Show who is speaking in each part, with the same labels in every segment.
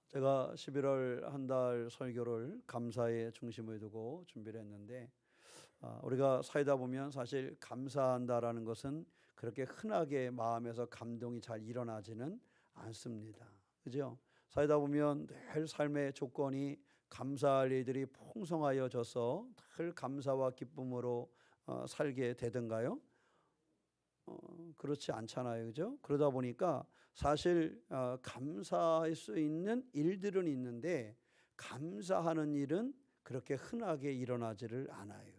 Speaker 1: 제가 11월 한 달 설교를 감사의 중심을 두고 준비를 했는데, 우리가 살다 보면 사실 감사한다라는 것은 그렇게 흔하게 마음에서 감동이 잘 일어나지는 않습니다. 그죠? 살다 보면 늘 삶의 조건이 감사할 일들이 풍성하여져서 늘 감사와 기쁨으로 살게 되던가요? 그렇지 않잖아요. 그죠? 그러다 보니까 사실 감사할 수 있는 일들은 있는데 감사하는 일은 그렇게 흔하게 일어나지를 않아요.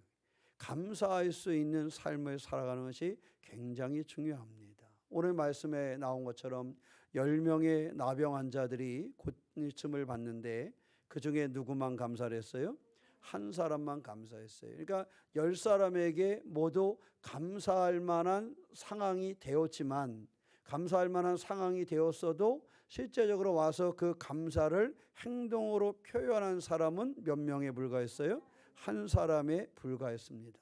Speaker 1: 감사할 수 있는 삶을 살아가는 것이 굉장히 중요합니다. 오늘 말씀에 나온 것처럼 10명의 나병 환자들이 고침을 받는데 그중에 누구만 감사를 했어요? 한 사람만 감사했어요. 그러니까 10사람에게 모두 감사할 만한 상황이 되었지만, 감사할 만한 상황이 되었어도 실제적으로 와서 그 감사를 행동으로 표현한 사람은 몇 명에 불과했어요? 한 사람에 불과했습니다.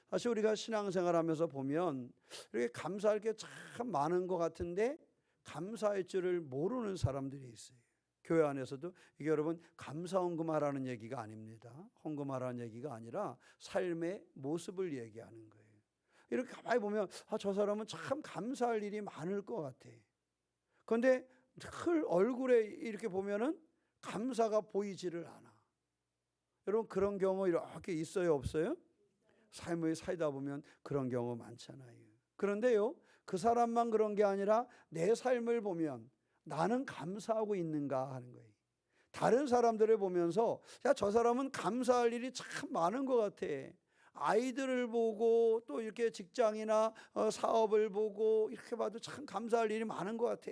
Speaker 1: 사실 우리가 신앙생활하면서 보면 이렇게 감사할 게 참 많은 것 같은데 감사할 줄을 모르는 사람들이 있어요. 교회 안에서도 이게 여러분 감사 헌금하라는 얘기가 아닙니다. 헌금하라는 얘기가 아니라 삶의 모습을 얘기하는 거예요. 이렇게 가만히 보면 저 사람은 참 감사할 일이 많을 것 같아. 그런데 늘 얼굴에 이렇게 보면은 감사가 보이지를 않아. 여러분 그런 경우 이렇게 있어요, 없어요? 삶을 살다 보면 그런 경우 많잖아요. 그런데요, 그 사람만 그런 게 아니라 내 삶을 보면 나는 감사하고 있는가 하는 거예요. 다른 사람들을 보면서 야, 저 사람은 감사할 일이 참 많은 것 같아. 아이들을 보고 또 이렇게 직장이나 사업을 보고 이렇게 봐도 참 감사할 일이 많은 것 같아.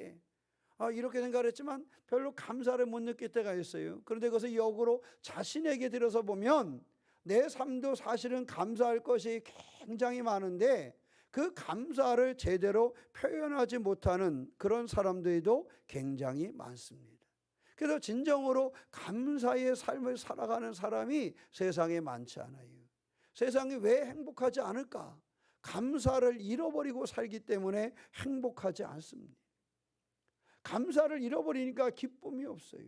Speaker 1: 이렇게 생각을 했지만 별로 감사를 못 느낄 때가 있어요. 그런데 그것을 역으로 자신에게 들여서 보면 내 삶도 사실은 감사할 것이 굉장히 많은데 그 감사를 제대로 표현하지 못하는 그런 사람들도 굉장히 많습니다. 그래서 진정으로 감사의 삶을 살아가는 사람이 세상에 많지 않아요. 세상이 왜 행복하지 않을까? 감사를 잃어버리고 살기 때문에 행복하지 않습니다. 감사를 잃어버리니까 기쁨이 없어요.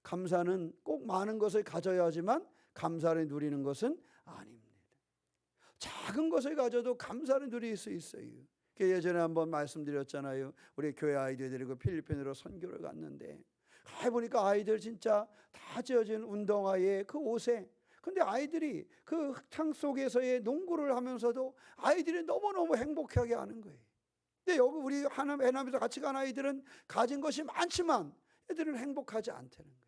Speaker 1: 감사는 꼭 많은 것을 가져야 하지만 감사를 누리는 것은 아닙니다. 작은 것을 가져도 감사를 누릴 수 있어요. 예전에 한번 말씀드렸잖아요. 우리 교회 아이들 데리고 필리핀으로 선교를 갔는데 보니까 아이들 진짜 다 지어진 운동화에 그 옷에, 근데 아이들이 그 흙탕 속에서의 농구를 하면서도 아이들이 너무너무 행복하게 하는 거예요. 근데 여기 우리 해남에서 같이 간 아이들은 가진 것이 많지만 애들은 행복하지 않다는 거예요.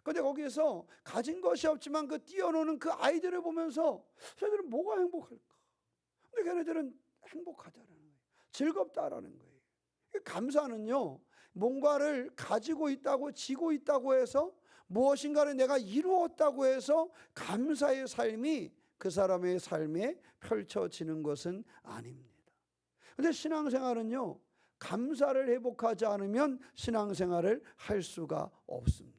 Speaker 1: 근데 거기에서 가진 것이 없지만 그 뛰어노는 그 아이들을 보면서 저희들은 뭐가 행복할까? 근데 걔네들은 행복하다라는 거예요. 즐겁다라는 거예요. 감사는요, 뭔가를 가지고 있다고, 지고 있다고 해서 무엇인가를 내가 이루었다고 해서 감사의 삶이 그 사람의 삶에 펼쳐지는 것은 아닙니다. 근데 신앙생활은요, 감사를 회복하지 않으면 신앙생활을 할 수가 없습니다.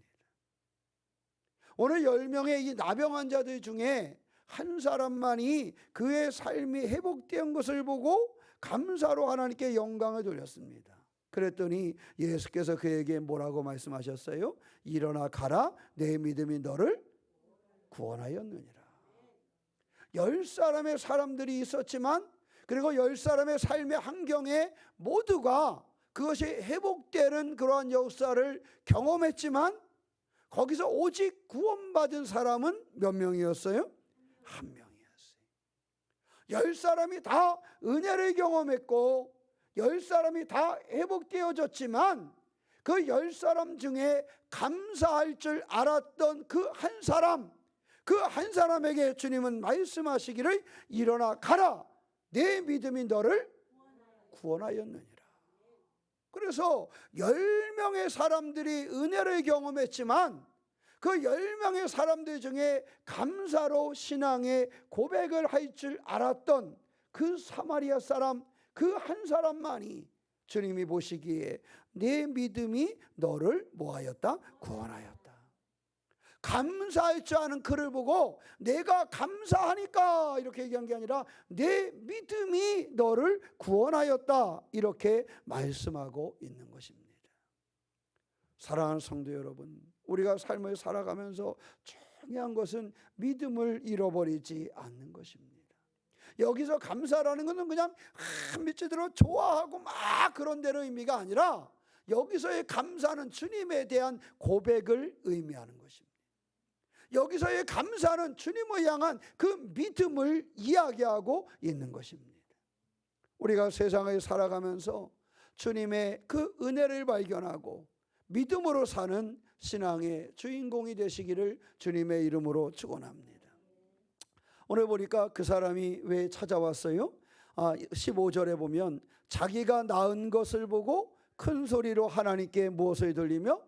Speaker 1: 오늘 10명의 이 나병 환자들 중에 한 사람만이 그의 삶이 회복된 것을 보고 감사로 하나님께 영광을 돌렸습니다. 그랬더니 예수께서 그에게 뭐라고 말씀하셨어요? 일어나 가라, 내 믿음이 너를 구원하였느니라. 10사람의 사람들이 있었지만, 그리고 10사람의 삶의 환경에 모두가 그것이 회복되는 그러한 역사를 경험했지만 거기서 오직 구원받은 사람은 몇 명이었어요? 한 명이었어요. 10사람이 다 은혜를 경험했고 10사람이 다 회복되어졌지만 그 10사람 중에 감사할 줄 알았던 그 한 사람, 그 한 사람에게 주님은 말씀하시기를 일어나 가라, 내 믿음이 너를 구원하였느니라. 그래서 10명의 사람들이 은혜를 경험했지만 그 10명의 사람들 중에 감사로 신앙의 고백을 할 줄 알았던 그 사마리아 사람, 그 한 사람만이 주님이 보시기에 내 믿음이 너를 뭐하였다? 구원하였다. 감사할 줄 아는 그를 보고 내가 감사하니까 이렇게 얘기한 게 아니라 내 믿음이 너를 구원하였다, 이렇게 말씀하고 있는 것입니다. 사랑하는 성도 여러분, 우리가 삶을 살아가면서 중요한 것은 믿음을 잃어버리지 않는 것입니다. 여기서 감사라는 것은 그냥 미치도록 좋아하고 막 그런 데로 의미가 아니라, 여기서의 감사는 주님에 대한 고백을 의미하는 것입니다. 여기서의 감사는 주님을 향한 그 믿음을 이야기하고 있는 것입니다. 우리가 세상을 살아가면서 주님의 그 은혜를 발견하고 믿음으로 사는 신앙의 주인공이 되시기를 주님의 이름으로 축원합니다. 오늘 보니까 그 사람이 왜 찾아왔어요? 15절에 보면 자기가 낳은 것을 보고 큰 소리로 하나님께 무엇을 돌리며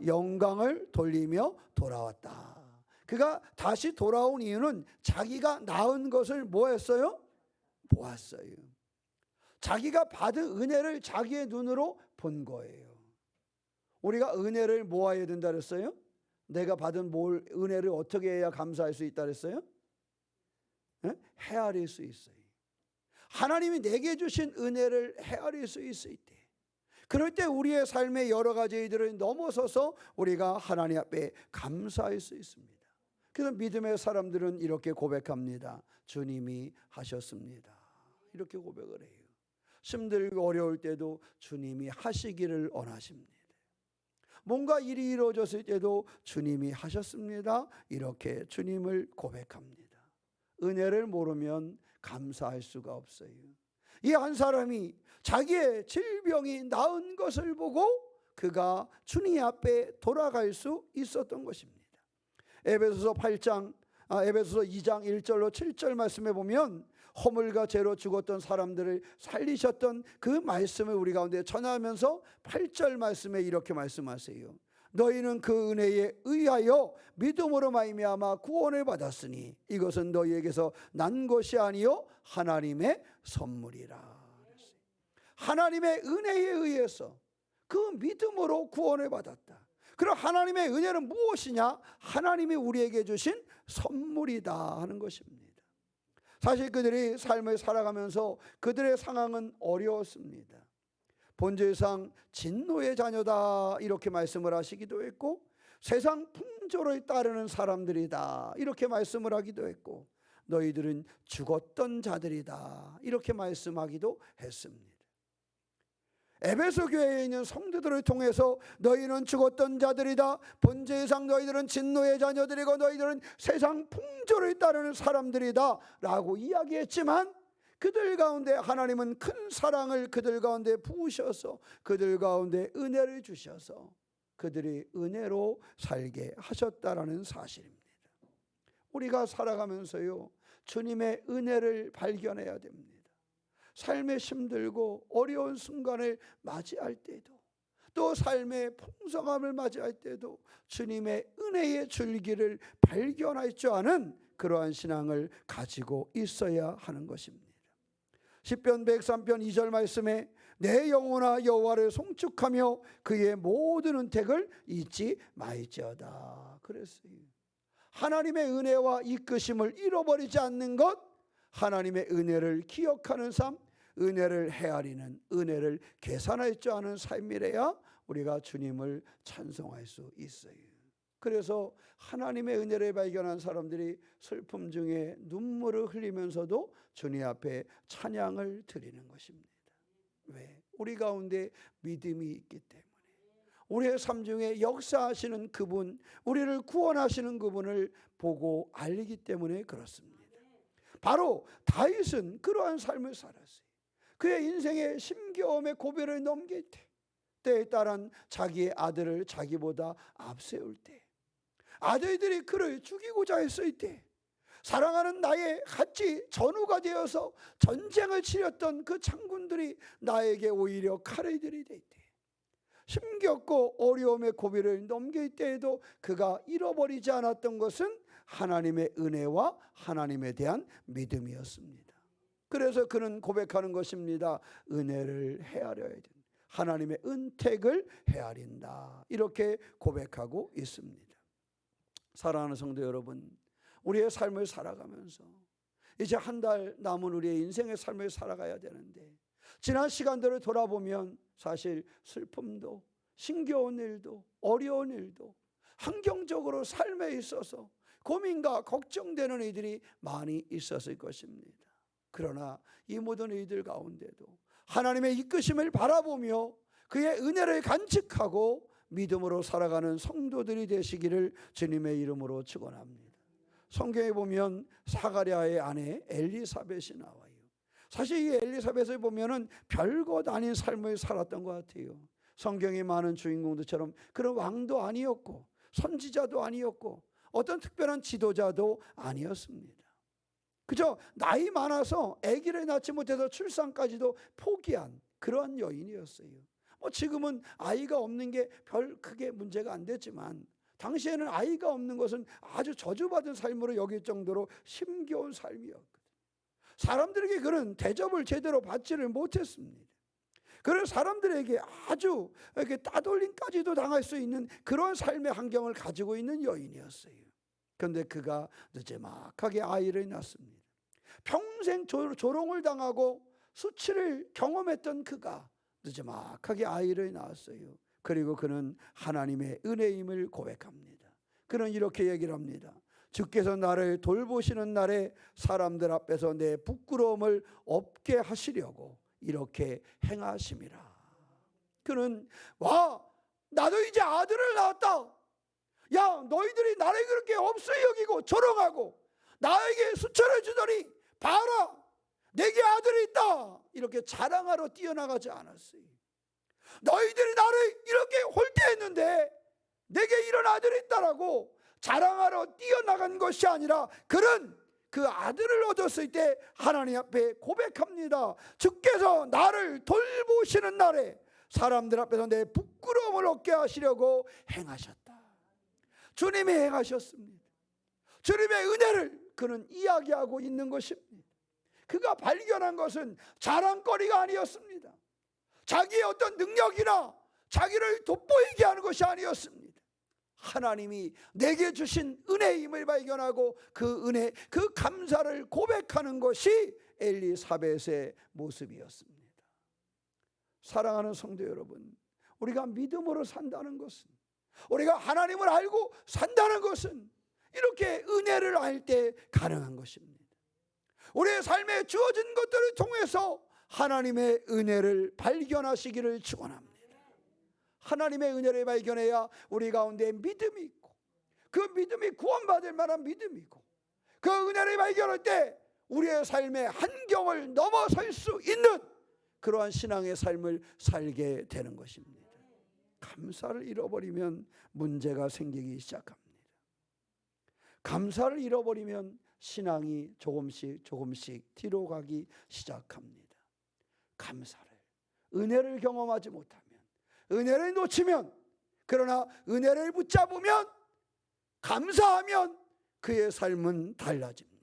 Speaker 1: 영광을 돌리며 돌아왔다. 그가 다시 돌아온 이유는 자기가 낳은 것을 뭐 했어요? 보았어요. 자기가 받은 은혜를 자기의 눈으로 본 거예요. 우리가 은혜를 모아야 된다 그랬어요? 내가 받은 은혜를 어떻게 해야 감사할 수 있다 그랬어요? 헤아릴 수 있어요. 하나님이 내게 주신 은혜를 헤아릴 수 있을 때, 그럴 때 우리의 삶의 여러 가지 일들을 넘어서서 우리가 하나님 앞에 감사할 수 있습니다. 그래서 믿음의 사람들은 이렇게 고백합니다. 주님이 하셨습니다. 이렇게 고백을 해요. 힘들고 어려울 때도 주님이 하시기를 원하십니다. 뭔가 일이 이루어졌을 때도 주님이 하셨습니다. 이렇게 주님을 고백합니다. 은혜를 모르면 감사할 수가 없어요. 이 한 사람이 자기의 질병이 나은 것을 보고 그가 주님 앞에 돌아갈 수 있었던 것입니다. 에베소서 2장 1절로 7절 말씀에 보면 허물과 죄로 죽었던 사람들을 살리셨던 그 말씀을 우리 가운데 전하면서 8절 말씀에 이렇게 말씀하세요. 너희는 그 은혜에 의하여 믿음으로 말미암아 구원을 받았으니 이것은 너희에게서 난 것이 아니요 하나님의 선물이라. 하나님의 은혜에 의해서 그 믿음으로 구원을 받았다. 그럼 하나님의 은혜는 무엇이냐? 하나님이 우리에게 주신 선물이다 하는 것입니다. 사실 그들이 삶을 살아가면서 그들의 상황은 어려웠습니다. 본질상 진노의 자녀다 이렇게 말씀을 하시기도 했고, 세상 풍조를 따르는 사람들이다 이렇게 말씀을 하기도 했고, 너희들은 죽었던 자들이다 이렇게 말씀하기도 했습니다. 에베소 교회에 있는 성도들을 통해서 너희는 죽었던 자들이다, 본질상 너희들은 진노의 자녀들이고 너희들은 세상 풍조를 따르는 사람들이다 라고 이야기했지만, 그들 가운데 하나님은 큰 사랑을 그들 가운데 부으셔서 그들 가운데 은혜를 주셔서 그들이 은혜로 살게 하셨다라는 사실입니다. 우리가 살아가면서요 주님의 은혜를 발견해야 됩니다. 삶에 힘들고 어려운 순간을 맞이할 때도, 또 삶의 풍성함을 맞이할 때도 주님의 은혜의 줄기를 발견할 줄 아는 그러한 신앙을 가지고 있어야 하는 것입니다. 시편 103편 2절 말씀에 내 영혼아 여호와를 송축하며 그의 모든 은택을 잊지 말지어다 그랬어요. 하나님의 은혜와 이끄심을 잃어버리지 않는 것, 하나님의 은혜를 기억하는 삶, 은혜를 헤아리는, 은혜를 계산할 줄 아는 삶이래야 우리가 주님을 찬송할 수 있어요. 그래서 하나님의 은혜를 발견한 사람들이 슬픔 중에 눈물을 흘리면서도 주님 앞에 찬양을 드리는 것입니다. 왜? 우리 가운데 믿음이 있기 때문에, 우리의 삶 중에 역사하시는 그분, 우리를 구원하시는 그분을 보고 알리기 때문에 그렇습니다. 바로 다윗은 그러한 삶을 살았어요. 그의 인생의 심겨움의 고비를 넘길 때, 때에 따른 자기의 아들을 자기보다 앞세울 때, 아들들이 그를 죽이고자 했을 때, 사랑하는 나의 같이 전우가 되어서 전쟁을 치렀던 그 장군들이 나에게 오히려 칼을 들이댈 때, 힘겹고 어려움의 고비를 넘길 때에도 그가 잃어버리지 않았던 것은 하나님의 은혜와 하나님에 대한 믿음이었습니다. 그래서 그는 고백하는 것입니다. 은혜를 헤아려야 된다. 하나님의 은택을 헤아린다. 이렇게 고백하고 있습니다. 사랑하는 성도 여러분, 우리의 삶을 살아가면서 이제 한 달 남은 우리의 인생의 삶을 살아가야 되는데, 지난 시간들을 돌아보면 사실 슬픔도 힘겨운 일도 어려운 일도 환경적으로 삶에 있어서 고민과 걱정되는 이들이 많이 있었을 것입니다. 그러나 이 모든 이들 가운데도 하나님의 이끄심을 바라보며 그의 은혜를 간직하고 믿음으로 살아가는 성도들이 되시기를 주님의 이름으로 축원합니다. 성경에 보면 사가랴의 아내 엘리사벳이 나와요. 사실 이 엘리사벳을 보면은 별것 아닌 삶을 살았던 것 같아요. 성경에 많은 주인공들처럼 그런 왕도 아니었고 선지자도 아니었고 어떤 특별한 지도자도 아니었습니다. 그저 나이 많아서 아기를 낳지 못해서 출산까지도 포기한 그런 여인이었어요. 지금은 아이가 없는 게 별 크게 문제가 안 됐지만 당시에는 아이가 없는 것은 아주 저주받은 삶으로 여길 정도로 힘겨운 삶이었거든요. 사람들에게 그런 대접을 제대로 받지를 못했습니다. 그런 사람들에게 아주 이렇게 따돌림까지도 당할 수 있는 그런 삶의 환경을 가지고 있는 여인이었어요. 그런데 그가 늦지막하게 아이를 낳습니다. 평생 조롱을 당하고 수치를 경험했던 그가 늦지막하게 아이를 낳았어요. 그리고 그는 하나님의 은혜임을 고백합니다. 그는 이렇게 얘기를 합니다. 주께서 나를 돌보시는 날에 사람들 앞에서 내 부끄러움을 없게 하시려고 이렇게 행하심이라. 그는 나도 이제 아들을 낳았다. 너희들이 나를 그렇게 없이 여기고 조롱하고 나에게 수천을 주더니 봐라, 내게 아들이 있다. 이렇게 자랑하러 뛰어나가지 않았어요. 너희들이 나를 이렇게 홀대했는데 내게 이런 아들이 있다라고 자랑하러 뛰어나간 것이 아니라 그는 그 아들을 얻었을 때 하나님 앞에 고백합니다. 주께서 나를 돌보시는 날에 사람들 앞에서 내 부끄러움을 얻게 하시려고 행하셨다. 주님이 행하셨습니다. 주님의 은혜를 그는 이야기하고 있는 것입니다. 그가 발견한 것은 자랑거리가 아니었습니다. 자기의 어떤 능력이나 자기를 돋보이게 하는 것이 아니었습니다. 하나님이 내게 주신 은혜임을 발견하고 그 은혜, 그 감사를 고백하는 것이 엘리사벳의 모습이었습니다. 사랑하는 성도 여러분, 우리가 믿음으로 산다는 것은, 우리가 하나님을 알고 산다는 것은 이렇게 은혜를 알 때 가능한 것입니다. 우리의 삶에 주어진 것들을 통해서 하나님의 은혜를 발견하시기를 축원합니다. 하나님의 은혜를 발견해야 우리 가운데 믿음이 있고 그 믿음이 구원받을 만한 믿음이고 그 은혜를 발견할 때 우리의 삶의 한경을 넘어설 수 있는 그러한 신앙의 삶을 살게 되는 것입니다. 감사를 잃어버리면 문제가 생기기 시작합니다. 감사를 잃어버리면 신앙이 조금씩 뒤로 가기 시작합니다. 감사를, 은혜를 경험하지 못하면, 은혜를 놓치면, 그러나 은혜를 붙잡으면, 감사하면 그의 삶은 달라집니다.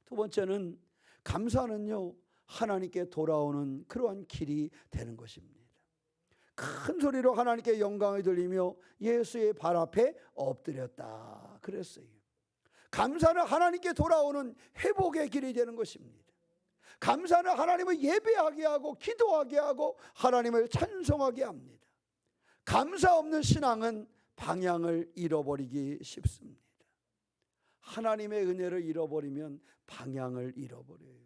Speaker 1: 두 번째는 감사는요, 하나님께 돌아오는 그러한 길이 되는 것입니다. 큰 소리로 하나님께 영광을 돌리며 예수의 발 앞에 엎드렸다 그랬어요. 감사는 하나님께 돌아오는 회복의 길이 되는 것입니다. 감사는 하나님을 예배하게 하고 기도하게 하고 하나님을 찬송하게 합니다. 감사 없는 신앙은 방향을 잃어버리기 쉽습니다. 하나님의 은혜를 잃어버리면 방향을 잃어버려요.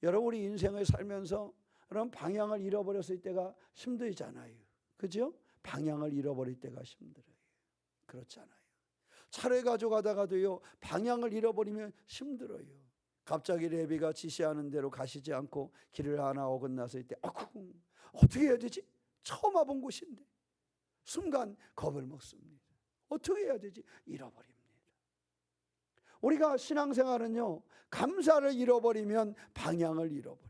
Speaker 1: 여러분, 우리 인생을 살면서 그런 방향을 잃어버렸을 때가 힘들잖아요. 그죠? 방향을 잃어버릴 때가 힘들어요. 그렇잖아요. 차를 가져가다가도요, 방향을 잃어버리면 힘들어요. 갑자기 레비가 지시하는 대로 가시지 않고 길을 하나 어긋났을 때 어떻게 해야 되지? 처음 와본 곳인데 순간 겁을 먹습니다. 어떻게 해야 되지? 잃어버립니다. 우리가 신앙생활은요, 감사를 잃어버리면 방향을 잃어버려요.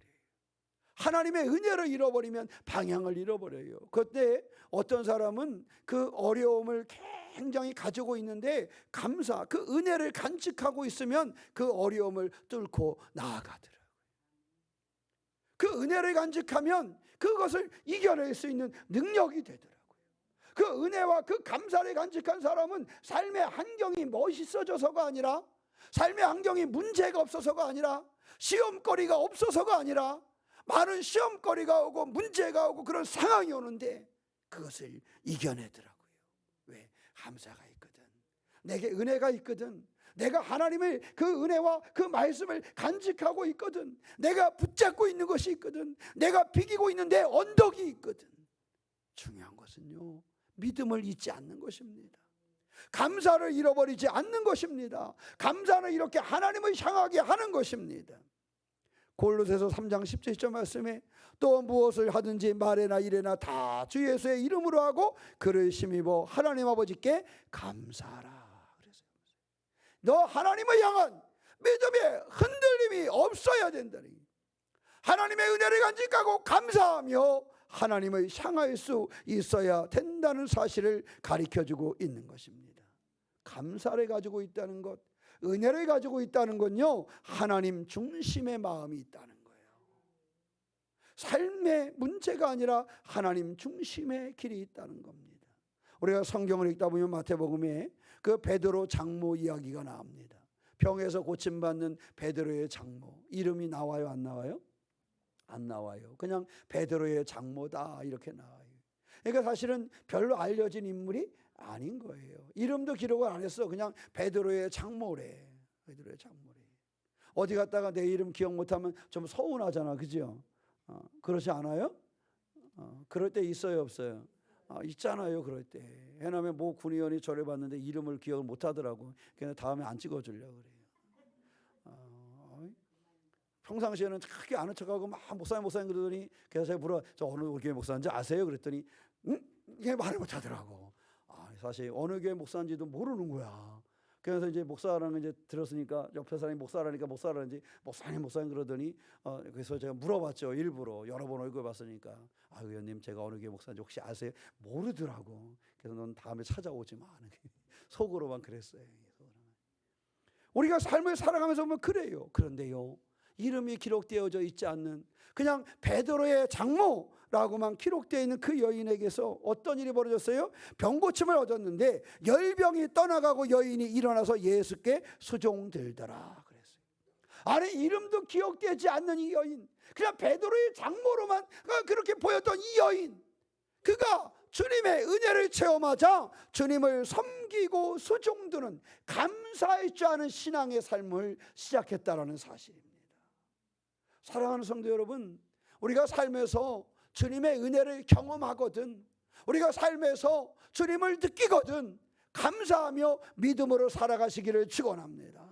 Speaker 1: 하나님의 은혜를 잃어버리면 방향을 잃어버려요. 그때 어떤 사람은 그 어려움을 굉장히 가지고 있는데 감사, 그 은혜를 간직하고 있으면 그 어려움을 뚫고 나아가더라고요. 그 은혜를 간직하면 그것을 이겨낼 수 있는 능력이 되더라고요. 그 은혜와 그 감사를 간직한 사람은 삶의 환경이 멋있어져서가 아니라, 삶의 환경이 문제가 없어서가 아니라, 시험거리가 없어서가 아니라, 많은 시험거리가 오고 문제가 오고 그런 상황이 오는데 그것을 이겨내더라고요. 왜? 감사가 있거든. 내게 은혜가 있거든. 내가 하나님의 그 은혜와 그 말씀을 간직하고 있거든. 내가 붙잡고 있는 것이 있거든. 내가 비기고 있는 내 언덕이 있거든. 중요한 것은요, 믿음을 잊지 않는 것입니다. 감사를 잃어버리지 않는 것입니다. 감사는 이렇게 하나님을 향하게 하는 것입니다. 골로새서 3장 17절 말씀에 또 무엇을 하든지 말에나 일에나 다 주 예수의 이름으로 하고 그를 힘입어 하나님 아버지께 감사하라. 너 하나님을 향한 믿음의 흔들림이 없어야 된다니. 하나님의 은혜를 간직하고 감사하며 하나님을 향할 수 있어야 된다는 사실을 가르쳐주고 있는 것입니다. 감사를 가지고 있다는 것, 은혜를 가지고 있다는 건요, 하나님 중심의 마음이 있다는 거예요. 삶의 문제가 아니라 하나님 중심의 길이 있다는 겁니다. 우리가 성경을 읽다 보면 마태복음에 그 베드로 장모 이야기가 나옵니다. 병에서 고침받는 베드로의 장모, 이름이 나와요, 안 나와요? 안 나와요. 그냥 베드로의 장모다 이렇게 나와요. 그러니까 사실은 별로 알려진 인물이 아닌 거예요. 이름도 기록을 안 했어. 그냥 베드로의 장모래. 베드로의 장모래. 어디 갔다가 내 이름 기억 못하면 좀 서운하잖아, 그죠? 그렇지 않아요? 그럴 때 있어요, 없어요? 있잖아요, 그럴 때. 왜냐하면 모 군의원이 저를 봤는데 이름을 기억을 못하더라고. 그래서 다음에 안 찍어주려고 그래요. 평상시에는 크게 아는 척하고 막 목사님 그러더니 그래서 제가 물어, 저 어느 교회 목사인지 아세요? 그랬더니 이게 말을 못하더라고. 사실 어느 교회 목사인지도 모르는 거야. 그래서 이제 목사라는 이제 들었으니까 옆에 사람이 목사라니까 목사라는지 목사님 그러더니 그래서 제가 물어봤죠. 일부러 여러 번 얼굴 봤으니까 의원님 제가 어느 교회 목사인지 혹시 아세요? 모르더라고. 그래서 넌 다음에 찾아오지 마. 속으로만 그랬어요. 우리가 삶을 살아가면서 보면 그래요. 그런데요, 이름이 기록되어져 있지 않는 그냥 베드로의 장모라고만 기록되어 있는 그 여인에게서 어떤 일이 벌어졌어요? 병고침을 얻었는데 열병이 떠나가고 여인이 일어나서 예수께 수종들더라 그랬어요. 아니, 이름도 기억되지 않는 이 여인, 그냥 베드로의 장모로만 그렇게 보였던 이 여인, 그가 주님의 은혜를 체험하자 주님을 섬기고 수종드는 감사할 줄 아는 신앙의 삶을 시작했다라는 사실입니다. 사랑하는 성도 여러분, 우리가 삶에서 주님의 은혜를 경험하거든, 우리가 삶에서 주님을 느끼거든 감사하며 믿음으로 살아가시기를 축원합니다.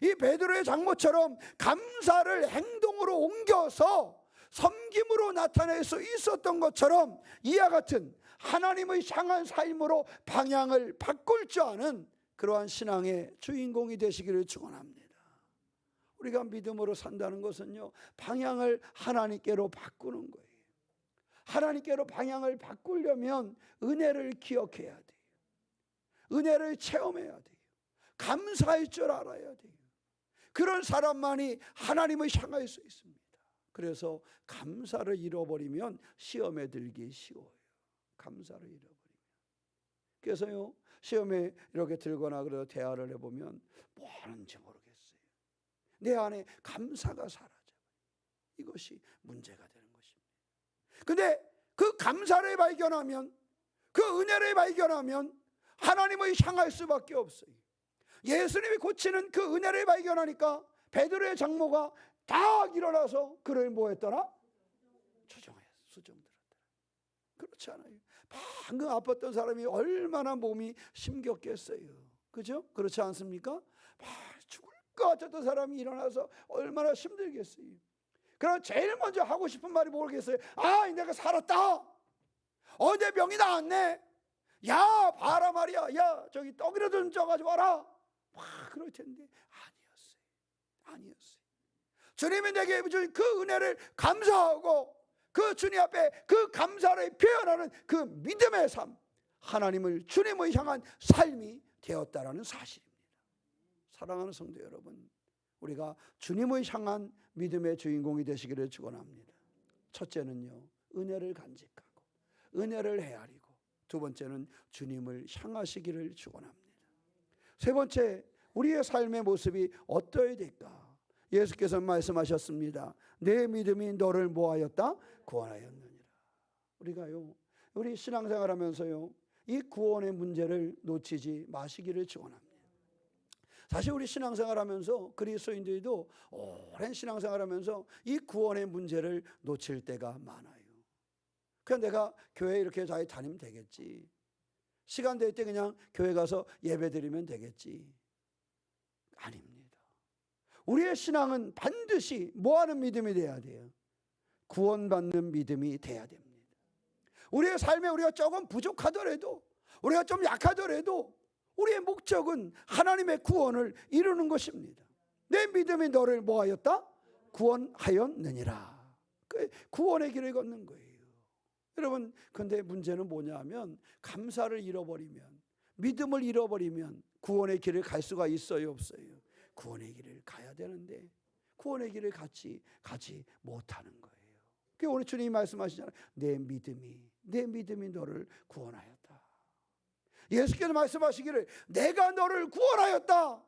Speaker 1: 이 베드로의 장모처럼 감사를 행동으로 옮겨서 섬김으로 나타낼 수 있었던 것처럼 이와 같은 하나님을 향한 삶으로 방향을 바꿀 줄 아는 그러한 신앙의 주인공이 되시기를 축원합니다. 우리가 믿음으로 산다는 것은요, 방향을 하나님께로 바꾸는 거예요. 하나님께로 방향을 바꾸려면 은혜를 기억해야 돼요. 은혜를 체험해야 돼요. 감사할 줄 알아야 돼요. 그런 사람만이 하나님을 향할 수 있습니다. 그래서 감사를 잃어버리면 시험에 들기 쉬워요. 감사를 잃어버리면. 그래서요, 시험에 이렇게 들거나 그래서 대화를 해보면 뭐 하는지 모르겠어요. 내 안에 감사가 사라져요. 이것이 문제가 되는 것입니다. 근데 그 감사를 발견하면, 그 은혜를 발견하면 하나님을 향할 수밖에 없어요. 예수님이 고치는 그 은혜를 발견하니까 베드로의 장모가 딱 일어나서 그를 뭐 했더라? 수종들었더라. 그렇지 않아요? 방금 아팠던 사람이 얼마나 몸이 심겼겠어요. 그죠? 그렇지 않습니까? 죽을 것 같았던 사람이 일어나서 얼마나 힘들겠어요. 그럼 제일 먼저 하고 싶은 말이 뭐겠어요? 내가 살았다. 내 병이 나았네. 야, 봐라 말이야. 야, 저기 떡이라도 좀 쪄가지고 와라. 그럴 텐데 아니었어요. 주님이 내게 주신 그 은혜를 감사하고 그 주님 앞에 그 감사를 표현하는 그 믿음의 삶, 하나님을, 주님을 향한 삶이 되었다라는 사실입니다. 사랑하는 성도 여러분, 우리가 주님을 향한 믿음의 주인공이 되시기를 축원합니다. 첫째는요, 은혜를 간직하고 은혜를 헤아리고, 두 번째는 주님을 향하시기를 축원합니다. 세 번째, 우리의 삶의 모습이 어떠해야 될까? 예수께서 말씀하셨습니다. 내 믿음이 너를 뭐하였다? 구원하였느니라. 우리가요, 우리 신앙생활하면서요, 이 구원의 문제를 놓치지 마시기를 축원합니다. 사실 우리 신앙생활하면서 그리스도인들도 오랜 신앙생활하면서 이 구원의 문제를 놓칠 때가 많아요. 그냥 내가 교회 이렇게 잘 다니면 되겠지. 시간 될 때 그냥 교회 가서 예배 드리면 되겠지. 아닙니다. 우리의 신앙은 반드시 뭐하는 믿음이 돼야 돼요? 구원받는 믿음이 돼야 됩니다. 우리의 삶에 우리가 조금 부족하더라도, 우리가 좀 약하더라도 우리의 목적은 하나님의 구원을 이루는 것입니다. 내 믿음이 너를 뭐하였다? 구원하였느니라. 그 구원의 길을 걷는 거예요. 여러분, 근데 문제는 뭐냐 하면 감사를 잃어버리면, 믿음을 잃어버리면 구원의 길을 갈 수가 있어요, 없어요? 구원의 길을 가야 되는데 구원의 길을 가지 못하는 거예요. 그 오늘 주님이 말씀하시잖아요. 내 믿음이 너를 구원하였다. 예수께서 말씀하시기를 내가 너를 구원하였다,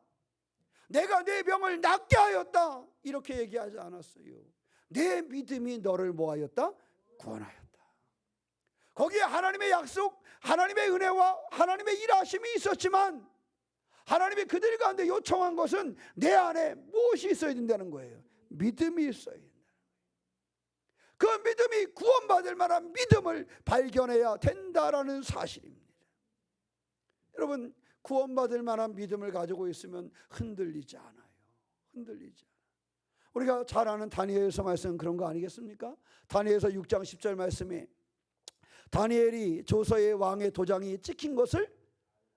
Speaker 1: 내가 내 병을 낫게 하였다, 이렇게 얘기하지 않았어요. 내 믿음이 너를 뭐하였다? 구원하였다. 거기에 하나님의 약속, 하나님의 은혜와 하나님의 일하심이 있었지만 하나님이 그들 가운데 요청한 것은 내 안에 무엇이 있어야 된다는 거예요? 믿음이 있어야 된다. 그 믿음이 구원받을 만한 믿음을 발견해야 된다라는 사실입니다. 여러분, 구원받을 만한 믿음을 가지고 있으면 흔들리지 않아요. 흔들리지 않아요. 우리가 잘 아는 다니엘서 말씀 그런 거 아니겠습니까? 다니엘서 6장 10절 말씀에 다니엘이 조서의 왕의 도장이 찍힌 것을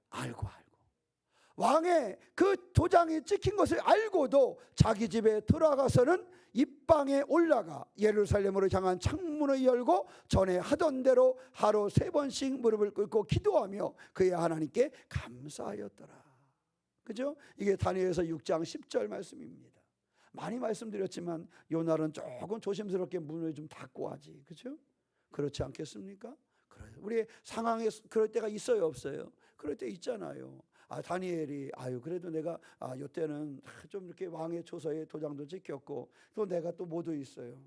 Speaker 1: 알고 왕의 그 도장이 찍힌 것을 알고도 자기 집에 들어가서는 입방에 올라가 예루살렘으로 향한 창문을 열고 전에 하던 대로 하루 3번씩 무릎을 꿇고 기도하며 그의 하나님께 감사하였더라. 그죠? 이게 다니엘서 6장 10절 말씀입니다. 많이 말씀드렸지만 요 날은 조금 조심스럽게 문을 좀 닫고 하지. 그죠? 그렇지 않겠습니까? 우리의 상황에 그럴 때가 있어요, 없어요? 그럴 때 있잖아요. 다니엘이 그래도 내가 요때는 좀 이렇게 왕의 조서에 도장도 찍혔고 또 내가 또 뭐도 있어요.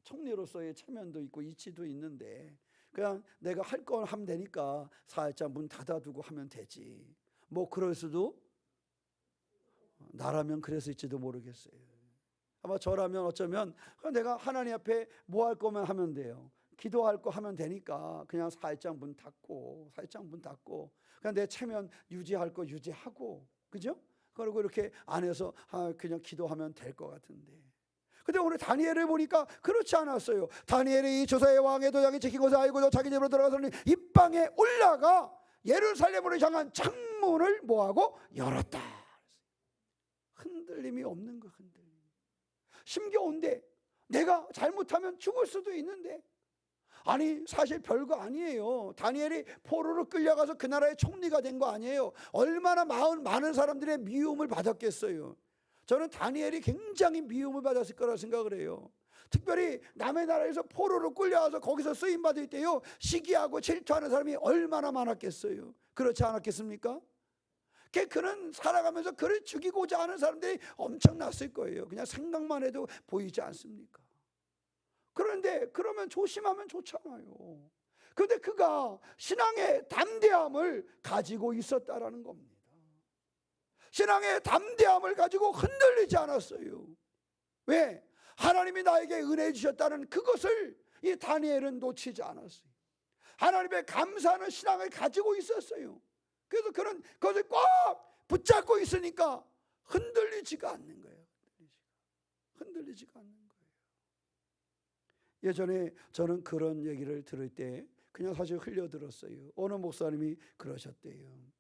Speaker 1: 총리로서의 체면도 있고 이치도 있는데 그냥 내가 할 건 하면 되니까 살짝 문 닫아두고 하면 되지. 뭐 그럴 수도, 나라면 그랬을지도 모르겠어요. 아마 저라면 어쩌면 내가 하나님 앞에 뭐 할 거면 하면 돼요. 기도할 거 하면 되니까 그냥 살짝 문 닫고 그냥 내 체면 유지할 거 유지하고, 그죠? 그리고 이렇게 안에서 그냥 기도하면 될 것 같은데. 근데 오늘 다니엘을 보니까 그렇지 않았어요. 다니엘이 이 조사의 왕의 도장이 찍힌 것을 알고도 자기 집으로 들어가서는 입방에 올라가 예루살렘으로 향한 창문을 뭐하고 열었다. 흔들림이 없는 거, 흔들림. 심겨운데 내가 잘못하면 죽을 수도 있는데, 아니 사실 별거 아니에요. 다니엘이 포로로 끌려가서 그 나라의 총리가 된 거 아니에요. 얼마나 많은 사람들의 미움을 받았겠어요. 저는 다니엘이 굉장히 미움을 받았을 거라 생각을 해요. 특별히 남의 나라에서 포로로 끌려와서 거기서 쓰임받을 때요, 시기하고 질투하는 사람이 얼마나 많았겠어요. 그렇지 않았겠습니까? 그는 살아가면서 그를 죽이고자 하는 사람들이 엄청났을 거예요. 그냥 생각만 해도 보이지 않습니까? 그런데 그러면 조심하면 좋잖아요. 그런데 그가 신앙의 담대함을 가지고 있었다라는 겁니다. 신앙의 담대함을 가지고 흔들리지 않았어요. 왜? 하나님이 나에게 은혜 주셨다는 그것을 이 다니엘은 놓치지 않았어요. 하나님의 감사하는 신앙을 가지고 있었어요. 그래서 그는 그것을 꽉 붙잡고 있으니까 흔들리지가 않는 거예요. 흔들리지가 않는 거예요. 예전에 저는 그런 얘기를 들을 때 그냥 사실 흘려들었어요. 어느 목사님이 그러셨대요.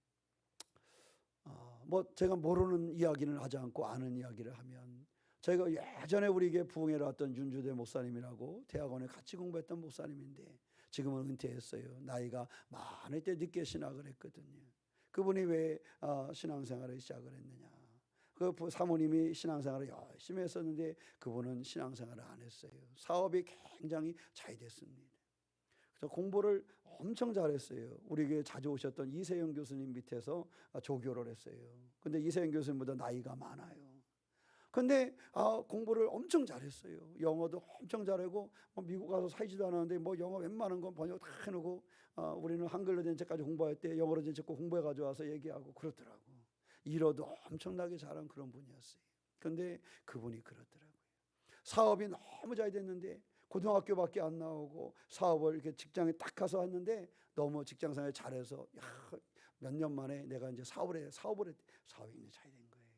Speaker 1: 뭐 제가 모르는 이야기는 하지 않고 아는 이야기를 하면, 저희가 예전에 우리에게 부흥회를 왔던 윤주대 목사님이라고 대학원에 같이 공부했던 목사님인데 지금은 은퇴했어요. 나이가 많을 때 늦게 신학을 했거든요. 그분이 왜 신앙생활을 시작을 했느냐. 그 사모님이 신앙생활을 열심히 했었는데 그분은 신앙생활을 안 했어요. 사업이 굉장히 잘 됐습니다. 그래서 공부를 엄청 잘했어요. 우리 교회 자주 오셨던 이세영 교수님 밑에서 조교를 했어요. 근데 이세영 교수님보다 나이가 많아요. 근데 공부를 엄청 잘했어요. 영어도 엄청 잘하고 미국 가서 살지도 않았는데 영어 웬만한 건 번역 다 해놓고 우리는 한글로 된 책까지 공부할 때 영어로 된 책 공부해 가져와서 얘기하고 그러더라고. 일어도 엄청나게 잘한 그런 분이었어요. 근데 그분이 그러더라고요. 사업이 너무 잘 됐는데 고등학교밖에 안 나오고 사업을 이렇게 직장에 딱 가서 했는데 너무 직장생활 잘해서 몇 년 만에 내가 이제 사업이 이제 잘 된 거예요.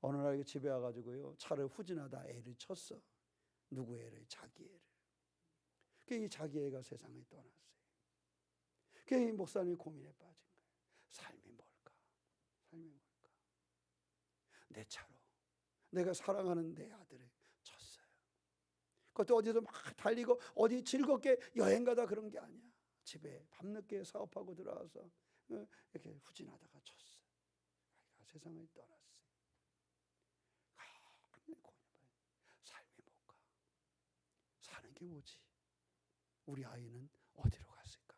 Speaker 1: 어느 날 집에 와가지고요, 차를 후진하다 애를 쳤어. 누구 애를? 자기 애를. 이 자기 애가 세상에 떠났어요. 이 목사님이 고민에 빠진 거예요. 삶이 뭘까? 내 차로 내가 사랑하는 내 아들을 쳤어요. 그것도 어디서 막 달리고 어디 즐겁게 여행 가다 그런 게 아니야. 집에 밤늦게 사업하고 들어와서 이렇게 후진하다가 쳤어. 아이가 세상을 떠났어요. 삶이 뭘까? 사는 게 뭐지? 우리 아이는 어디로 갔을까?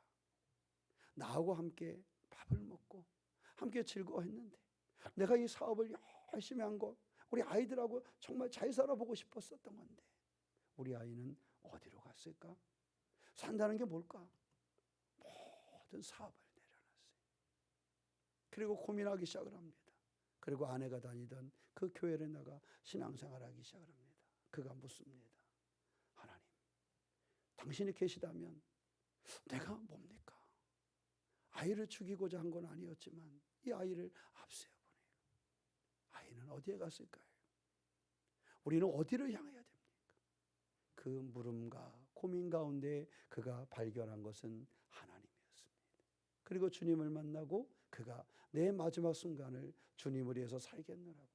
Speaker 1: 나하고 함께 밥을 먹고 함께 즐거워했는데 내가 이 사업을 열심히 한 거 우리 아이들하고 정말 잘 살아보고 싶었었던 건데 우리 아이는 어디로 갔을까? 산다는 게 뭘까? 모든 사업을 내려놨어요. 그리고 고민하기 시작을 합니다. 그리고 아내가 다니던 그 교회를 나가 신앙생활하기 시작을 합니다. 그가 묻습니다. 하나님, 당신이 계시다면 내가 뭡니까? 아이를 죽이고자 한 건 아니었지만 이 아이를 앞세워보내요. 아이는 어디에 갔을까요? 우리는 어디를 향해야 됩니까? 그 물음과 고민 가운데 그가 발견한 것은 하나님이었습니다. 그리고 주님을 만나고 그가 내 마지막 순간을 주님을 위해서 살겠노라고.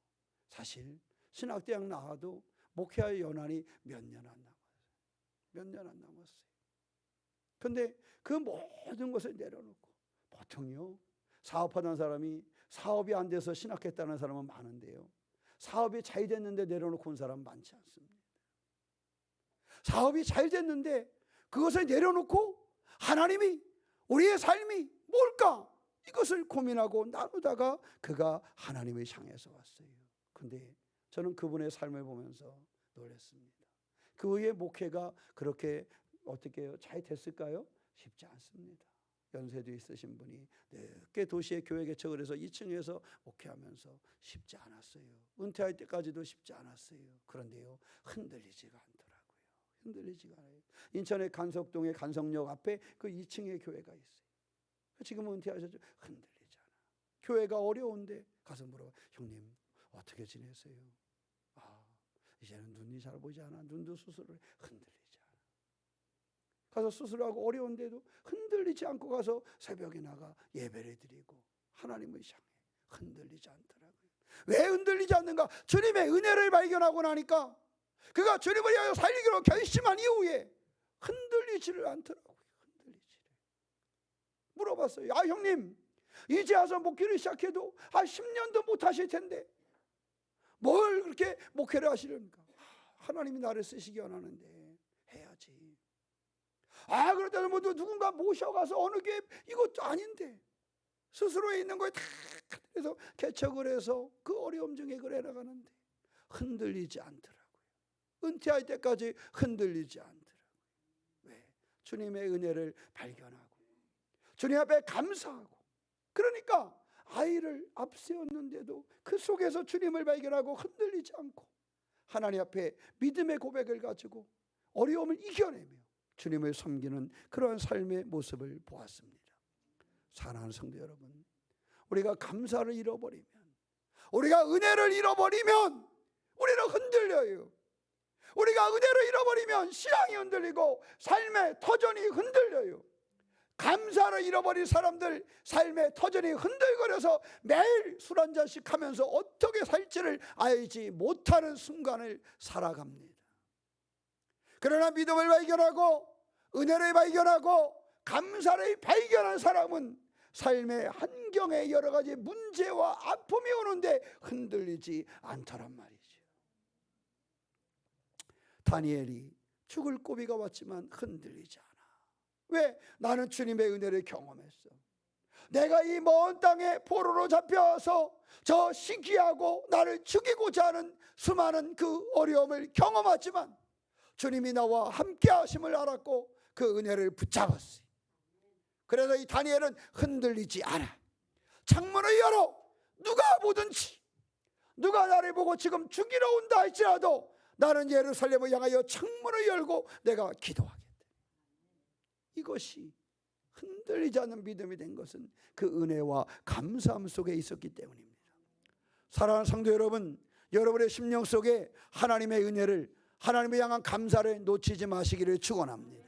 Speaker 1: 사실 신학대학 나와도 목회할 연한이 몇 년 안 남았어요. 근데 그 모든 것을 내려놓고 보통요, 사업하는 사람이 사업이 안 돼서 신학했다는 사람은 많은데요, 사업이 잘 됐는데 내려놓고 온 사람은 많지 않습니다. 사업이 잘 됐는데 그것을 내려놓고 하나님이 우리의 삶이 뭘까? 이것을 고민하고 나누다가 그가 하나님을 향해서 왔어요. 근데 저는 그분의 삶을 보면서 놀랐습니다. 그의 목회가 그렇게 어떻게 잘 됐을까요? 쉽지 않습니다. 연세도 있으신 분이 늦게 도시의 교회 개척을 해서 2층에서 목회하면서 쉽지 않았어요. 은퇴할 때까지도 쉽지 않았어요. 그런데요, 흔들리지가 않더라고요. 흔들리지가 않아요. 인천의 간석동의 간석역 앞에 그 2층에 교회가 있어요. 지금은 은퇴하셨죠. 흔들리지 않아. 교회가 어려운데 가서 물어봐. 형님 어떻게 지내세요? 이제는 눈이 잘 보이지 않아. 눈도 수술을 흔들리지 않아. 가서 수술하고 어려운데도 흔들리지 않고 가서 새벽에 나가 예배를 드리고 하나님을 향해 흔들리지 않더라고요. 왜 흔들리지 않는가? 주님의 은혜를 발견하고 나니까 그가 주님을 위하여 살기로 결심한 이후에 흔들리지를 않더라고요. 물어봤어요. 형님, 이제 와서 목회를 시작해도 10년도 못 하실 텐데 뭘 그렇게 목회를 하시려니까? 하나님이 나를 쓰시기 원하는데 해야지. 그렇다면 모두 누군가 모셔가서 어느 교회 이것도 아닌데 스스로에 있는 거에 다 그래서 개척을 해서 그 어려움 중에 그래 나가는데 흔들리지 않더라고요. 은퇴할 때까지 흔들리지 않더라고요. 왜? 주님의 은혜를 발견하고 주님 앞에 감사하고, 그러니까 아이를 앞세웠는데도 그 속에서 주님을 발견하고 흔들리지 않고 하나님 앞에 믿음의 고백을 가지고 어려움을 이겨내며 주님을 섬기는 그러한 삶의 모습을 보았습니다. 사랑하는 성도 여러분, 우리가 감사를 잃어버리면, 우리가 은혜를 잃어버리면 우리는 흔들려요. 우리가 은혜를 잃어버리면 신앙이 흔들리고 삶의 터전이 흔들려요. 감사를 잃어버린 사람들 삶의 터전이 흔들거려서 매일 술 한 잔씩 하면서 어떻게 살지를 알지 못하는 순간을 살아갑니다. 그러나 믿음을 발견하고 은혜를 발견하고 감사를 발견한 사람은 삶의 환경에 여러 가지 문제와 아픔이 오는데 흔들리지 않더란 말이죠. 다니엘이 죽을 고비가 왔지만 흔들리지 않아. 왜? 나는 주님의 은혜를 경험했어. 내가 이 먼 땅에 포로로 잡혀와서 저 시기하고 나를 죽이고자 하는 수많은 그 어려움을 경험하지만 주님이 나와 함께 하심을 알았고 그 은혜를 붙잡았어요. 그래서 이 다니엘은 흔들리지 않아. 창문을 열어 누가 보든지, 누가 나를 보고 지금 죽이러 온다 할지라도 나는 예루살렘을 향하여 창문을 열고 내가 기도하겠다. 이것이 흔들리지 않는 믿음이 된 것은 그 은혜와 감사함 속에 있었기 때문입니다. 사랑하는 성도 여러분, 여러분의 심령 속에 하나님의 은혜를, 하나님을 향한 감사를 놓치지 마시기를 축원합니다.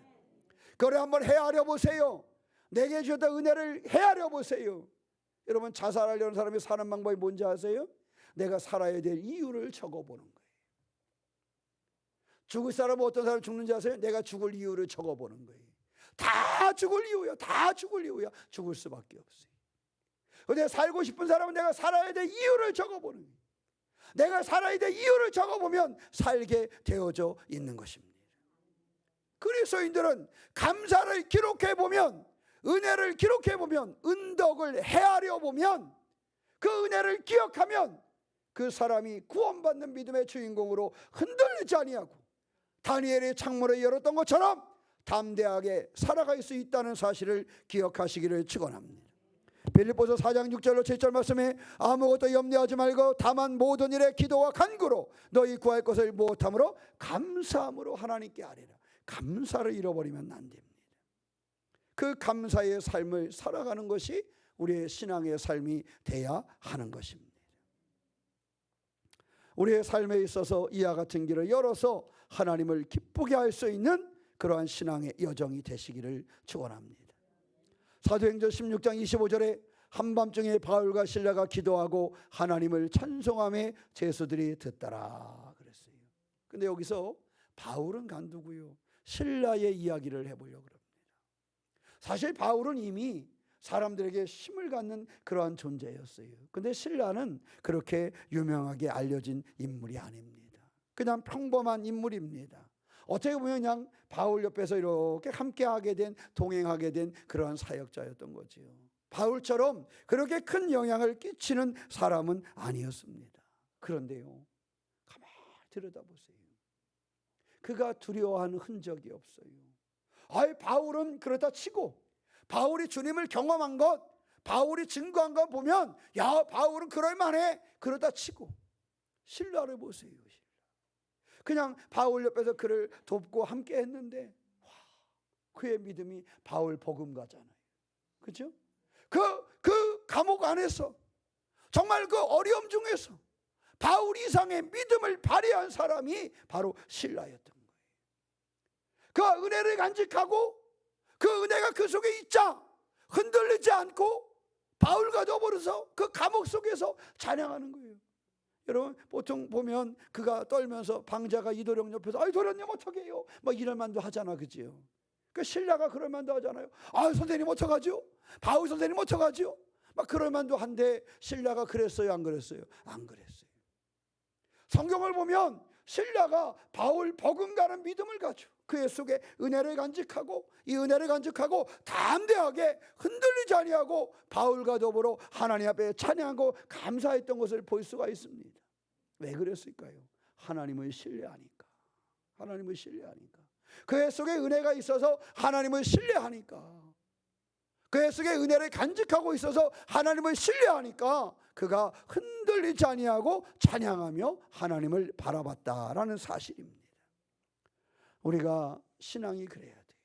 Speaker 1: 그걸 한번 헤아려 보세요. 내게 주셨던 은혜를 헤아려 보세요. 여러분, 자살하려는 사람이 사는 방법이 뭔지 아세요? 내가 살아야 될 이유를 적어보는 거예요. 죽을 사람은 어떤 사람이 죽는지 아세요? 내가 죽을 이유를 적어보는 거예요. 다 죽을 이유야. 다 죽을 이유야. 죽을 수밖에 없어요. 근데 살고 싶은 사람은 내가 살아야 될 이유를 적어보는 거예요. 내가 살아야 될 이유를 적어보면 살게 되어져 있는 것입니다. 그리스도인들은 감사를 기록해보면, 은혜를 기록해보면, 은덕을 헤아려 보면, 그 은혜를 기억하면 그 사람이 구원받는 믿음의 주인공으로 흔들리지 아니하고 다니엘의 창문을 열었던 것처럼 담대하게 살아갈 수 있다는 사실을 기억하시기를 축원합니다. 빌립보서 4장 6절로 7절 말씀에 아무것도 염려하지 말고 다만 모든 일에 기도와 간구로 너희 구할 것을 무엇함으로 감사함으로 하나님께 아뢰라. 감사를 잃어버리면 안 됩니다. 그 감사의 삶을 살아가는 것이 우리의 신앙의 삶이 돼야 하는 것입니다. 우리의 삶에 있어서 이와 같은 길을 열어서 하나님을 기쁘게 할 수 있는 그러한 신앙의 여정이 되시기를 축원합니다. 사도행전 16장 25절에 한밤중에 바울과 실라가 기도하고 하나님을 찬송하며 제수들이 듣더라 그랬어요. 근데 여기서 바울은 간두고요, 실라의 이야기를 해보려고 합니다. 사실 바울은 이미 사람들에게 힘을 갖는 그러한 존재였어요. 근데 실라는 그렇게 유명하게 알려진 인물이 아닙니다. 그냥 평범한 인물입니다. 어떻게 보면 그냥 바울 옆에서 이렇게 함께하게 된, 동행하게 된 그러한 사역자였던 거지요. 바울처럼 그렇게 큰 영향을 끼치는 사람은 아니었습니다. 그런데요, 가만히 들여다보세요. 그가 두려워하는 흔적이 없어요. 아이, 바울은 그렇다 치고, 바울이 주님을 경험한 것, 바울이 증거한 것 보면 야, 바울은 그럴만해, 그렇다 치고 실라를 보세요. 그냥 바울 옆에서 그를 돕고 함께 했는데 그의 믿음이 바울 복음가잖아요. 그렇죠? 그 감옥 안에서 정말 그 어려움 중에서 바울 이상의 믿음을 발휘한 사람이 바로 실라였던 거예요. 그 은혜를 간직하고 그 은혜가 그 속에 있자 흔들리지 않고 바울과 더불어서 그 감옥 속에서 찬양하는 거예요. 여러분, 보통 보면 그가 떨면서 방자가 이도령 옆에서 아이 도련님 어떻게 해요? 막 이럴 만도 하잖아, 그지요? 그 신라가 그럴 만도 하잖아요. 아, 선생님 어떡하죠? 바울 선생님 어떡하죠? 막 그럴 만도 한데 신라가 그랬어요, 안 그랬어요? 안 그랬어요. 성경을 보면 신라가 바울 버금가는 믿음을 가지고 그의 속에 은혜를 간직하고, 이 은혜를 간직하고 담대하게 흔들리지 아니하고 바울과 더불어 하나님 앞에 찬양하고 감사했던 것을 볼 수가 있습니다. 왜 그랬을까요? 하나님을 신뢰하니까. 하나님을 신뢰하니까. 그의 속에 은혜가 있어서 하나님을 신뢰하니까. 그의 속에 은혜를 간직하고 있어서 하나님을 신뢰하니까 그가 흔들리지 아니하고 찬양하며 하나님을 바라봤다라는 사실입니다. 우리가 신앙이 그래야 돼요.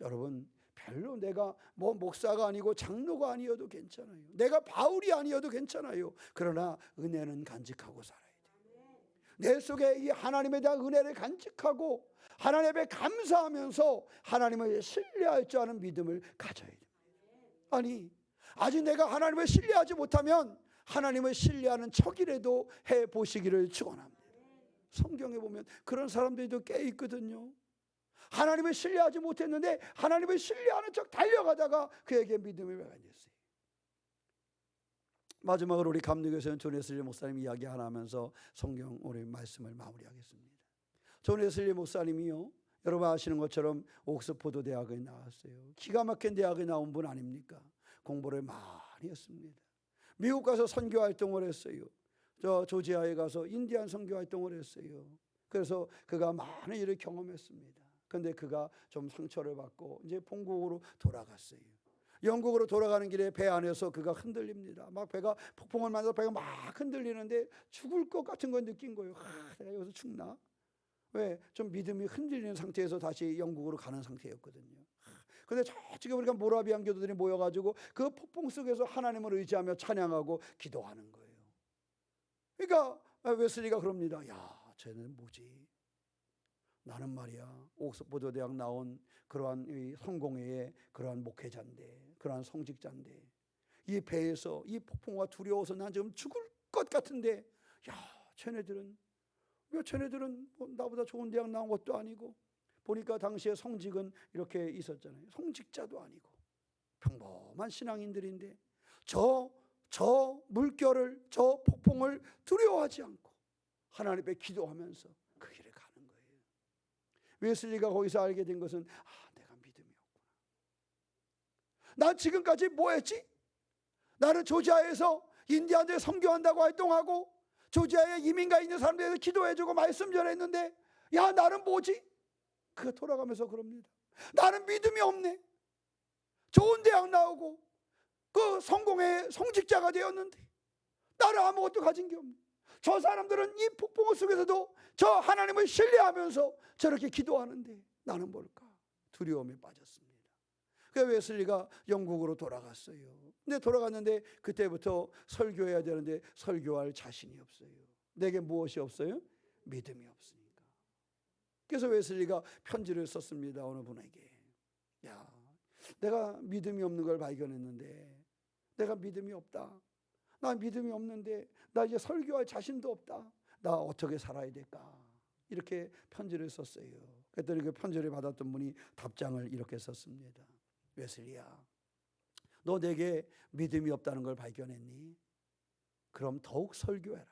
Speaker 1: 여러분, 별로 내가 뭐 목사가 아니고 장로가 아니어도 괜찮아요. 내가 바울이 아니어도 괜찮아요. 그러나 은혜는 간직하고 살아야 돼요. 내 속에 이 하나님에 대한 은혜를 간직하고 하나님 앞에 감사하면서 하나님을 신뢰할 줄 아는 믿음을 가져야 돼요. 아니, 아직 내가 하나님을 신뢰하지 못하면 하나님을 신뢰하는 척이라도 해보시기를 축원합니다. 성경에 보면 그런 사람들도 꽤 있거든요. 하나님을 신뢰하지 못했는데 하나님을 신뢰하는 척 달려가다가 그에게 믿음이 발견됐어요. 마지막으로 우리 감리교에서는 존 웨슬리 목사님 이야기 하나 하면서 성경 오늘 말씀을 마무리하겠습니다. 존 웨슬리 목사님이요, 여러분 아시는 것처럼 옥스포드 대학에 나왔어요. 기가 막힌 대학에 나온 분 아닙니까? 공부를 많이 했습니다. 미국 가서 선교 활동을 했어요. 저 조지아에 가서 인디안 선교 활동을 했어요. 그래서 그가 많은 일을 경험했습니다. 그런데 그가 좀 상처를 받고 이제 본국으로 돌아갔어요. 영국으로 돌아가는 길에 배 안에서 그가 흔들립니다. 막 배가 폭풍을 맞아서 배가 막 흔들리는데 죽을 것 같은 걸 느낀 거예요. 내가 여기서 죽나? 왜? 좀 믿음이 흔들리는 상태에서 다시 영국으로 가는 상태였거든요. 근데 저쪽에 우리가 모라비안 교도들이 모여가지고 그 폭풍 속에서 하나님을 의지하며 찬양하고 기도하는 거예요. 그러니까 웨슬리가 그럽니다. 야, 쟤는 뭐지? 나는 말이야 옥스퍼드 대학 나온 그러한 성공회의 그러한 목회자인데, 그러한 성직자인데, 이 배에서 이 폭풍과 두려워서 난 지금 죽을 것 같은데, 야, 쟤네들은 뭐 나보다 좋은 대학 나온 것도 아니고, 보니까 당시에 성직은 이렇게 있었잖아요. 성직자도 아니고 평범한 신앙인들인데 저 물결을, 저 폭풍을 두려워하지 않고 하나님 앞에 기도하면서 그 길을 가는 거예요. 웨슬리가 거기서 알게 된 것은 내가 믿음이 없구나. 난 지금까지 뭐 했지? 나는 조지아에서 인디안들 선교한다고 활동하고 조지아에 이민가 있는 사람들에게 기도해주고 말씀 전했는데, 야, 나는 뭐지? 그가 돌아가면서 그럽니다. 나는 믿음이 없네. 좋은 대학 나오고 그 성공의 성직자가 되었는데 나는 아무것도 가진 게 없네. 저 사람들은 이 폭풍 속에서도 저 하나님을 신뢰하면서 저렇게 기도하는데 나는 뭘까? 두려움에 빠졌습니다. 그래서 웨슬리가 영국으로 돌아갔어요. 근데 돌아갔는데 그때부터 설교해야 되는데 설교할 자신이 없어요. 내게 무엇이 없어요? 믿음이 없으니까. 그래서 웨슬리가 편지를 썼습니다. 어느 분에게. 야, 내가 믿음이 없는 걸 발견했는데, 내가 믿음이 없다. 나 믿음이 없는데 나 이제 설교할 자신도 없다. 나 어떻게 살아야 될까? 이렇게 편지를 썼어요. 그랬더니 그 편지를 받았던 분이 답장을 이렇게 썼습니다. 웨슬리야, 너 내게 믿음이 없다는 걸 발견했니? 그럼 더욱 설교해라.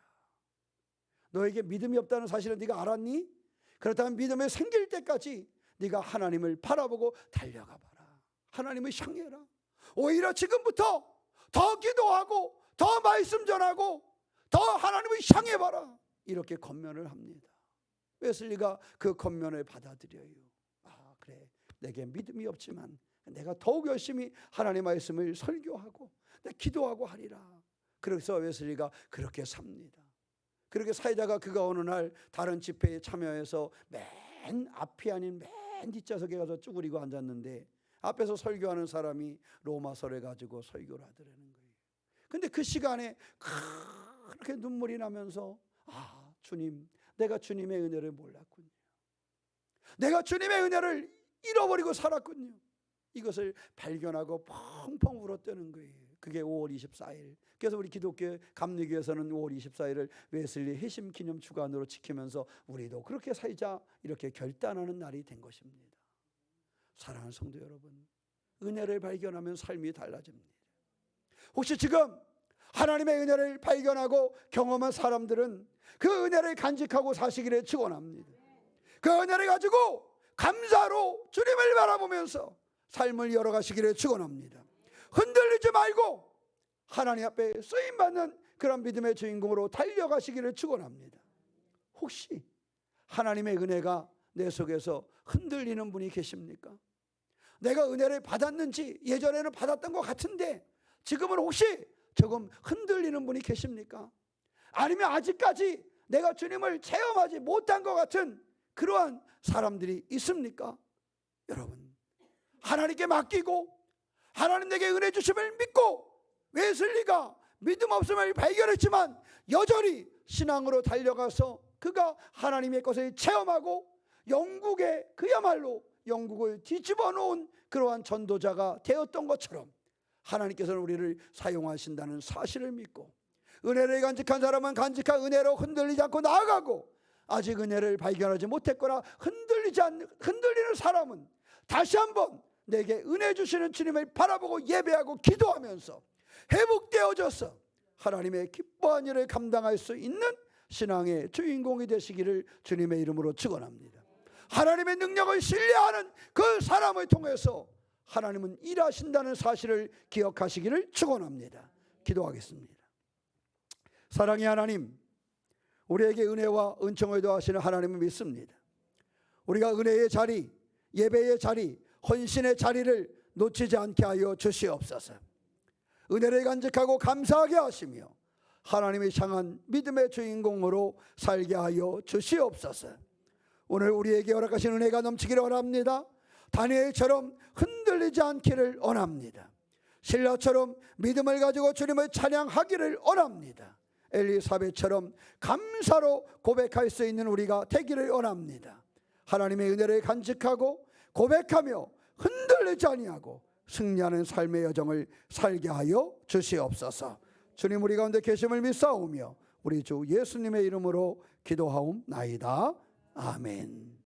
Speaker 1: 너에게 믿음이 없다는 사실을 네가 알았니? 그렇다면 믿음이 생길 때까지 네가 하나님을 바라보고 달려가 봐라. 하나님을 향해라. 오히려 지금부터 더 기도하고 더 말씀 전하고 더 하나님을 향해 봐라. 이렇게 권면을 합니다. 웨슬리가 그 권면을 받아들여요. 그래, 내게 믿음이 없지만 내가 더욱 열심히 하나님의 말씀을 설교하고 기도하고 하리라. 그래서 웨슬리가 그렇게 삽니다. 그렇게 살다가 그가 어느 날 다른 집회에 참여해서 맨 앞이 아닌 맨 뒷좌석에 가서 쭈그리고 앉았는데 앞에서 설교하는 사람이 로마서를 가지고 설교를 하더라는 거예요. 근데 그 시간에 그렇게 눈물이 나면서 주님, 내가 주님의 은혜를 몰랐군요. 내가 주님의 은혜를 잃어버리고 살았군요. 이것을 발견하고 펑펑 울었다는 거예요. 그게 5월 24일. 그래서 우리 기독교 감리교에서는 5월 24일을 웨슬리 회심 기념 주간으로 지키면서 우리도 그렇게 살자 이렇게 결단하는 날이 된 것입니다. 사랑하는 성도 여러분, 은혜를 발견하면 삶이 달라집니다. 혹시 지금 하나님의 은혜를 발견하고 경험한 사람들은 그 은혜를 간직하고 사시기를 축원합니다. 그 은혜를 가지고 감사로 주님을 바라보면서 삶을 열어가시기를 축원합니다. 흔들리지 말고 하나님 앞에 쓰임받는 그런 믿음의 주인공으로 달려가시기를 축원합니다. 혹시 하나님의 은혜가 내 속에서 흔들리는 분이 계십니까? 내가 은혜를 받았는지 예전에는 받았던 것 같은데 지금은 혹시 조금 흔들리는 분이 계십니까? 아니면 아직까지 내가 주님을 체험하지 못한 것 같은 그러한 사람들이 있습니까? 여러분, 하나님께 맡기고 하나님 내게 은혜 주심을 믿고 웨슬리가 믿음 없음을 발견했지만 여전히 신앙으로 달려가서 그가 하나님의 것을 체험하고 영국에 그야말로 영국을 뒤집어 놓은 그러한 전도자가 되었던 것처럼 하나님께서는 우리를 사용하신다는 사실을 믿고 은혜를 간직한 사람은 간직한 은혜로 흔들리지 않고 나아가고, 아직 은혜를 발견하지 못했거나 흔들리는 사람은 다시 한번 내게 은혜 주시는 주님을 바라보고 예배하고 기도하면서 회복되어져서 하나님의 기뻐한 일을 감당할 수 있는 신앙의 주인공이 되시기를 주님의 이름으로 축원합니다. 하나님의 능력을 신뢰하는 그 사람을 통해서 하나님은 일하신다는 사실을 기억하시기를 축원합니다. 기도하겠습니다. 사랑의 하나님, 우리에게 은혜와 은총을 더하시는 하나님을 믿습니다. 우리가 은혜의 자리, 예배의 자리, 헌신의 자리를 놓치지 않게 하여 주시옵소서. 은혜를 간직하고 감사하게 하시며 하나님을 향한 믿음의 주인공으로 살게 하여 주시옵소서. 오늘 우리에게 허락하신 은혜가 넘치기를 원합니다. 다니엘처럼 흔들리지 않기를 원합니다. 신라처럼 믿음을 가지고 주님을 찬양하기를 원합니다. 엘리사벳처럼 감사로 고백할 수 있는 우리가 되기를 원합니다. 하나님의 은혜를 간직하고 고백하며 흔들리지 아니하고 승리하는 삶의 여정을 살게 하여 주시옵소서. 주님, 우리 가운데 계심을 믿사오며 우리 주 예수님의 이름으로 기도하옵나이다. 아멘.